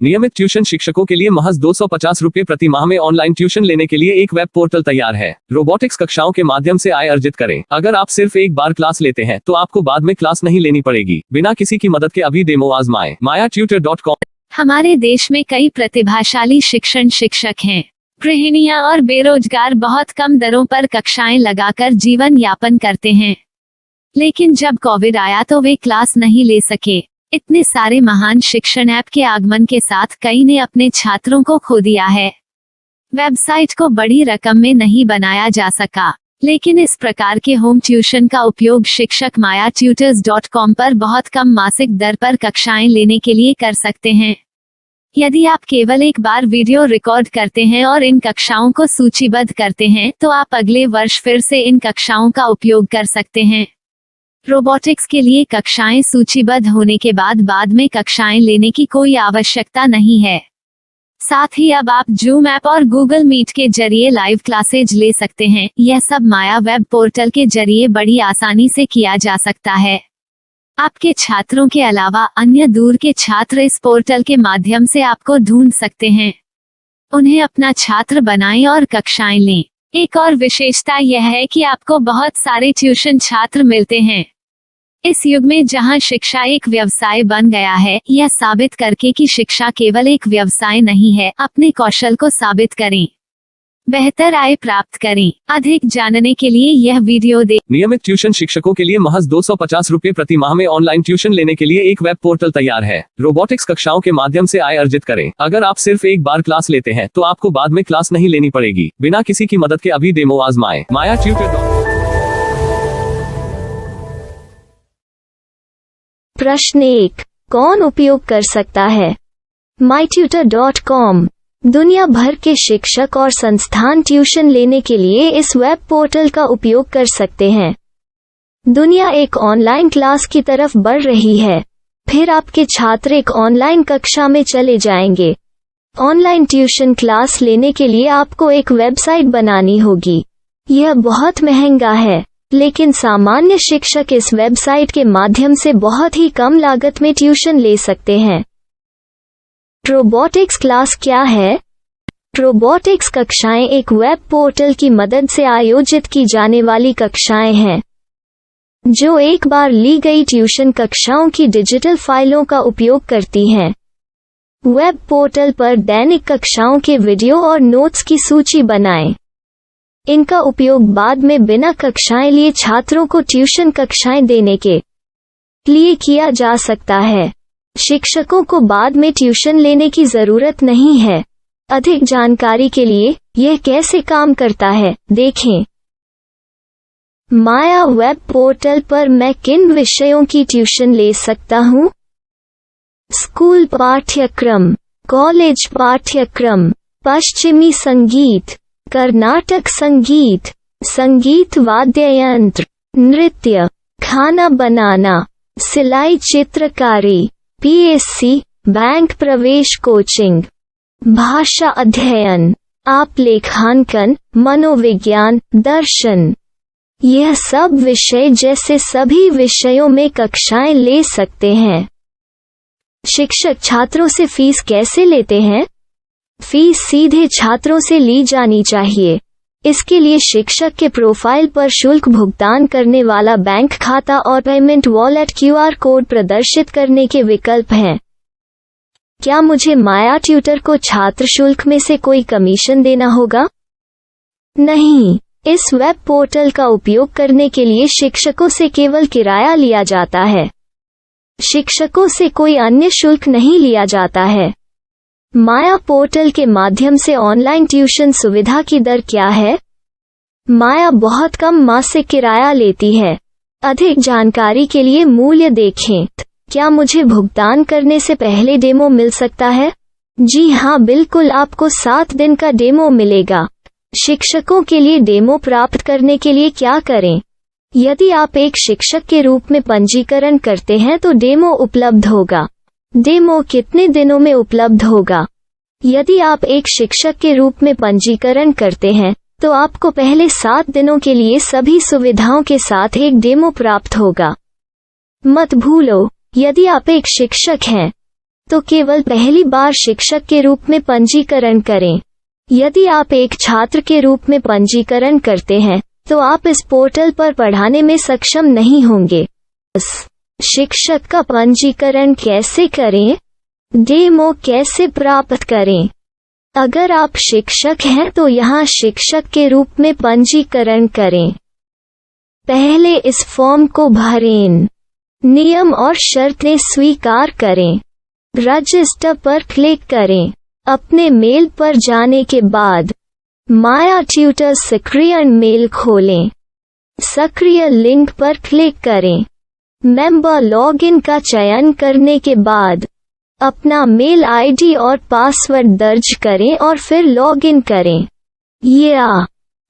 नियमित ट्यूशन शिक्षकों के लिए महज 250 रुपए प्रति माह में ऑनलाइन ट्यूशन लेने के लिए एक वेब पोर्टल तैयार है। रोबोटिक्स कक्षाओं के माध्यम से आय अर्जित करें। अगर आप सिर्फ एक बार क्लास लेते हैं तो आपको बाद में क्लास नहीं लेनी पड़ेगी। बिना किसी की मदद के अभी डेमो आजमाएं। mayatutor.com। हमारे देश में कई प्रतिभाशाली शिक्षक हैं। गृहिणियां और बेरोजगार बहुत कम दरों पर कक्षाएं लगाकर जीवन यापन करते हैं, लेकिन जब कोविड आया तो वे क्लास नहीं ले सके। इतने सारे महान शिक्षण ऐप के आगमन के साथ कई ने अपने छात्रों को खो दिया है। वेबसाइट को बड़ी रकम में नहीं बनाया जा सका, लेकिन इस प्रकार के होम ट्यूशन का उपयोग शिक्षक mayatutors.com पर बहुत कम मासिक दर पर कक्षाएं लेने के लिए कर सकते हैं। यदि आप केवल एक बार वीडियो रिकॉर्ड करते हैं और इन कक्षाओं को सूचीबद्ध करते हैं तो आप अगले वर्ष फिर से इन कक्षाओं का उपयोग कर सकते हैं। रोबोटिक्स के लिए कक्षाएं सूचीबद्ध होने के बाद में कक्षाएं लेने की कोई आवश्यकता नहीं है। साथ ही अब आप जूम ऐप और गूगल मीट के जरिए लाइव क्लासेज ले सकते हैं। यह सब माया वेब पोर्टल के जरिए बड़ी आसानी से किया जा सकता है। आपके छात्रों के अलावा अन्य दूर के छात्र इस पोर्टल के माध्यम से आपको ढूंढ सकते हैं। उन्हें अपना छात्र बनाएं और कक्षाएं लें। एक और विशेषता यह है कि आपको बहुत सारे ट्यूशन छात्र मिलते हैं। इस युग में जहां शिक्षा एक व्यवसाय बन गया है, यह साबित करके कि शिक्षा केवल एक व्यवसाय नहीं है, अपने कौशल को साबित करें, बेहतर आय प्राप्त करें। अधिक जानने के लिए यह वीडियो देखें। नियमित ट्यूशन शिक्षकों के लिए महज 250 रुपए प्रति माह में ऑनलाइन ट्यूशन लेने के लिए एक वेब पोर्टल तैयार है। रोबोटिक्स कक्षाओं के माध्यम से आय अर्जित करें। अगर आप सिर्फ एक बार क्लास लेते हैं तो आपको बाद में क्लास नहीं लेनी पड़ेगी। बिना किसी की मदद के अभी डेमो आजमाएं। mayatutor.com। प्रश्न 1, कौन उपयोग कर सकता है? mytutor.com दुनिया भर के शिक्षक और संस्थान ट्यूशन लेने के लिए इस वेब पोर्टल का उपयोग कर सकते हैं। दुनिया एक ऑनलाइन क्लास की तरफ बढ़ रही है। फिर आपके छात्र एक ऑनलाइन कक्षा में चले जाएंगे। ऑनलाइन ट्यूशन क्लास लेने के लिए आपको एक वेबसाइट बनानी होगी। यह बहुत महंगा है, लेकिन सामान्य शिक्षक इस वेबसाइट के माध्यम से बहुत ही कम लागत में ट्यूशन ले सकते हैं। रोबोटिक्स क्लास क्या है? रोबोटिक्स कक्षाएं एक वेब पोर्टल की मदद से आयोजित की जाने वाली कक्षाएं हैं, जो एक बार ली गई ट्यूशन कक्षाओं की डिजिटल फाइलों का उपयोग करती हैं। वेब पोर्टल पर दैनिक कक्षाओं के वीडियो और नोट्स की सूची बनाएं। इनका उपयोग बाद में बिना कक्षाएं लिए छात्रों को ट्यूशन कक्षाएं देने के लिए किया जा सकता है। शिक्षकों को बाद में ट्यूशन लेने की जरूरत नहीं है। अधिक जानकारी के लिए यह कैसे काम करता है, देखें। माया वेब पोर्टल पर मैं किन विषयों की ट्यूशन ले सकता हूँ? स्कूल पाठ्यक्रम, कॉलेज पाठ्यक्रम, पश्चिमी संगीत, कर्नाटक संगीत, संगीत वाद्य यंत्र, नृत्य, खाना बनाना, सिलाई चित्रकारी, पीएससी, बैंक प्रवेश कोचिंग, भाषा अध्ययन, आप लेखांकन, मनोविज्ञान, दर्शन। यह सब विषय जैसे सभी विषयों में कक्षाएं ले सकते हैं। शिक्षक छात्रों से फीस कैसे लेते हैं? फीस सीधे छात्रों से ली जानी चाहिए। इसके लिए शिक्षक के प्रोफाइल पर शुल्क भुगतान करने वाला बैंक खाता और पेमेंट वॉलेट क्यूआर कोड प्रदर्शित करने के विकल्प हैं। क्या मुझे माया ट्यूटर को छात्र शुल्क में से कोई कमीशन देना होगा? नहीं, इस वेब पोर्टल का उपयोग करने के लिए शिक्षकों से केवल किराया लिया जाता है। शिक्षकों से कोई अन्य शुल्क नहीं लिया जाता है। माया पोर्टल के माध्यम से ऑनलाइन ट्यूशन सुविधा की दर क्या है? माया बहुत कम मासिक किराया लेती है। अधिक जानकारी के लिए मूल्य देखें। क्या मुझे भुगतान करने से पहले डेमो मिल सकता है? जी हाँ, बिल्कुल, आपको 7 दिन का डेमो मिलेगा। शिक्षकों के लिए डेमो प्राप्त करने के लिए क्या करें? यदि आप एक शिक्षक के रूप में पंजीकरण करते हैं तो डेमो उपलब्ध होगा। डेमो कितने दिनों में उपलब्ध होगा? यदि आप एक शिक्षक के रूप में पंजीकरण करते हैं तो आपको पहले 7 दिनों के लिए सभी सुविधाओं के साथ एक डेमो प्राप्त होगा। मत भूलो, यदि आप एक शिक्षक हैं तो केवल पहली बार शिक्षक के रूप में पंजीकरण करें। यदि आप एक छात्र के रूप में पंजीकरण करते हैं तो आप इस पोर्टल पर पढ़ाने में सक्षम नहीं होंगे। शिक्षक का पंजीकरण कैसे करें? डेमो कैसे प्राप्त करें? अगर आप शिक्षक हैं तो यहाँ शिक्षक के रूप में पंजीकरण करें। पहले इस फॉर्म को भरें। नियम और शर्तें स्वीकार करें। रजिस्टर पर क्लिक करें। अपने मेल पर जाने के बाद माया ट्यूटर सक्रिय मेल खोलें। सक्रिय लिंक पर क्लिक करें। मेंबर लॉगिन का चयन करने के बाद अपना मेल आईडी और पासवर्ड दर्ज करें और फिर लॉगिन करें या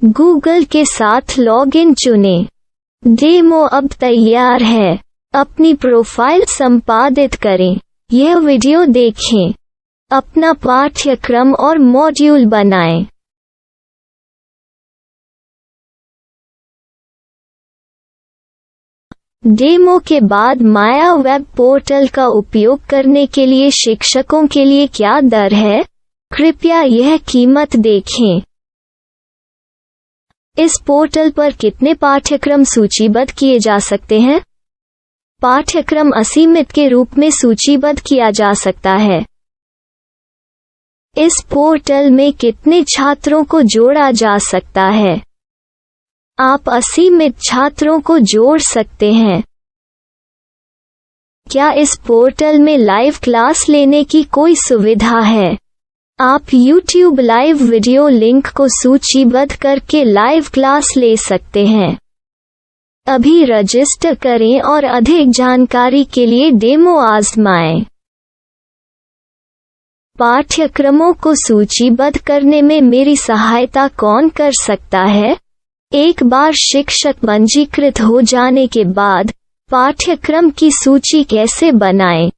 गूगल के साथ लॉगिन चुनें। डेमो अब तैयार है। अपनी प्रोफाइल संपादित करें। यह वीडियो देखें। अपना पाठ्यक्रम और मॉड्यूल बनाएं। डेमो के बाद माया वेब पोर्टल का उपयोग करने के लिए शिक्षकों के लिए क्या दर है? कृपया यह कीमत देखें। इस पोर्टल पर कितने पाठ्यक्रम सूचीबद्ध किए जा सकते हैं? पाठ्यक्रम असीमित के रूप में सूचीबद्ध किया जा सकता है। इस पोर्टल में कितने छात्रों को जोड़ा जा सकता है? आप असीमित छात्रों को जोड़ सकते हैं। क्या इस पोर्टल में लाइव क्लास लेने की कोई सुविधा है? आप YouTube लाइव वीडियो लिंक को सूचीबद्ध करके लाइव क्लास ले सकते हैं। अभी रजिस्टर करें और अधिक जानकारी के लिए डेमो आजमाएं। पाठ्यक्रमों को सूचीबद्ध करने में मेरी सहायता कौन कर सकता है? एक बार शिक्षक पंजीकृत हो जाने के बाद पाठ्यक्रम की सूची कैसे बनाएं,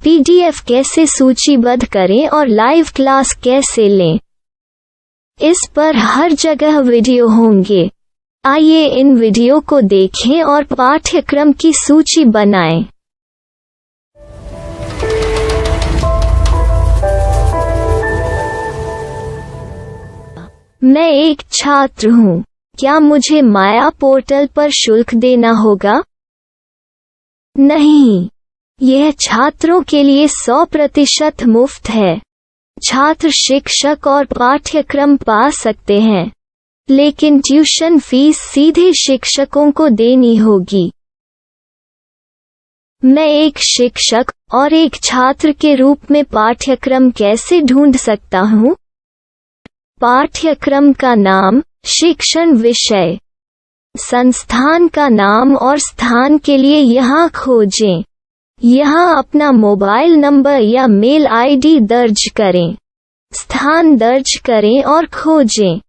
PDF कैसे सूचीबद्ध करें और लाइव क्लास कैसे लें, इस पर हर जगह वीडियो होंगे। आइए इन वीडियो को देखें और पाठ्यक्रम की सूची बनाएं। मैं एक छात्र हूँ। क्या मुझे माया पोर्टल पर शुल्क देना होगा? नहीं, यह छात्रों के लिए 100% मुफ्त है। छात्र शिक्षक और पाठ्यक्रम पा सकते हैं, लेकिन ट्यूशन फीस सीधे शिक्षकों को देनी होगी। मैं एक शिक्षक और एक छात्र के रूप में पाठ्यक्रम कैसे ढूंढ सकता हूँ? पाठ्यक्रम का नाम, शिक्षण विषय, संस्थान का नाम और स्थान के लिए यहाँ खोजें। यहाँ अपना मोबाइल नंबर या मेल आईडी दर्ज करें। स्थान दर्ज करें और खोजें।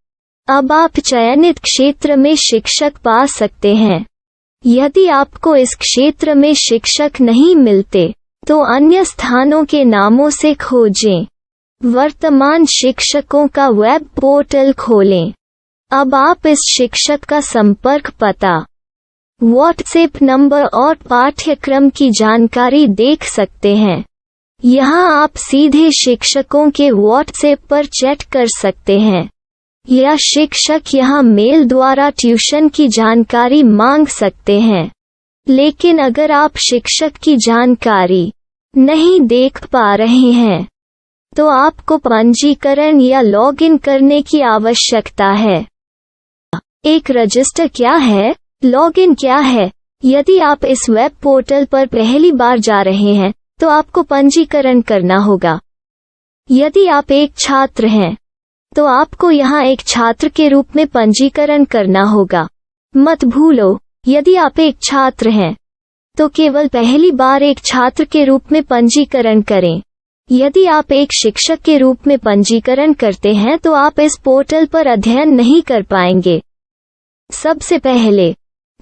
अब आप चयनित क्षेत्र में शिक्षक पा सकते हैं। यदि आपको इस क्षेत्र में शिक्षक नहीं मिलते, तो अन्य स्थानों के नामों से खोजें। वर्तमान शिक्षकों का वेब पोर्टल खोलें। अब आप इस शिक्षक का संपर्क पता, व्हाट्सएप नंबर और पाठ्यक्रम की जानकारी देख सकते हैं। यहाँ आप सीधे शिक्षकों के व्हाट्सएप पर चैट कर सकते हैं या शिक्षक यहाँ मेल द्वारा ट्यूशन की जानकारी मांग सकते हैं। लेकिन अगर आप शिक्षक की जानकारी नहीं देख पा रहे हैं, तो आपको पंजीकरण या लॉगिन करने की आवश्यकता है। एक रजिस्टर क्या है? लॉगिन क्या है? यदि आप इस वेब पोर्टल पर पहली बार जा रहे हैं, तो आपको पंजीकरण करना होगा। यदि आप एक छात्र हैं, तो आपको यहाँ एक छात्र के रूप में पंजीकरण करना होगा। मत भूलो, यदि आप एक छात्र हैं, तो केवल पहली बार एक छात्र के रूप में पंजीकरण करें। यदि आप एक शिक्षक के रूप में पंजीकरण करते हैं तो आप इस पोर्टल पर अध्ययन नहीं कर पाएंगे। सबसे पहले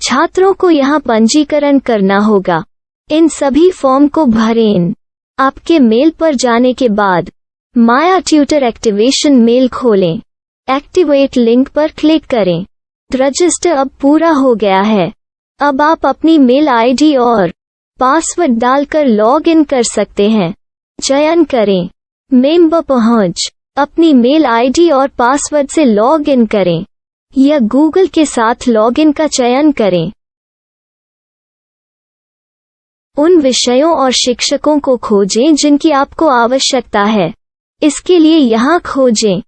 छात्रों को यहाँ पंजीकरण करना होगा। इन सभी फॉर्म को भरें। आपके मेल पर जाने के बाद माया ट्यूटर एक्टिवेशन मेल खोलें। एक्टिवेट लिंक पर क्लिक करें। रजिस्टर अब पूरा हो गया है। अब आप अपनी मेल आईडी और पासवर्ड डालकर लॉग इन कर सकते हैं। चयन करें। मेंबर पहुंच। अपनी मेल आईडी और पासवर्ड से लॉग इन करें या गूगल के साथ लॉगिन का चयन करें। उन विषयों और शिक्षकों को खोजें जिनकी आपको आवश्यकता है। इसके लिए यहाँ खोजें।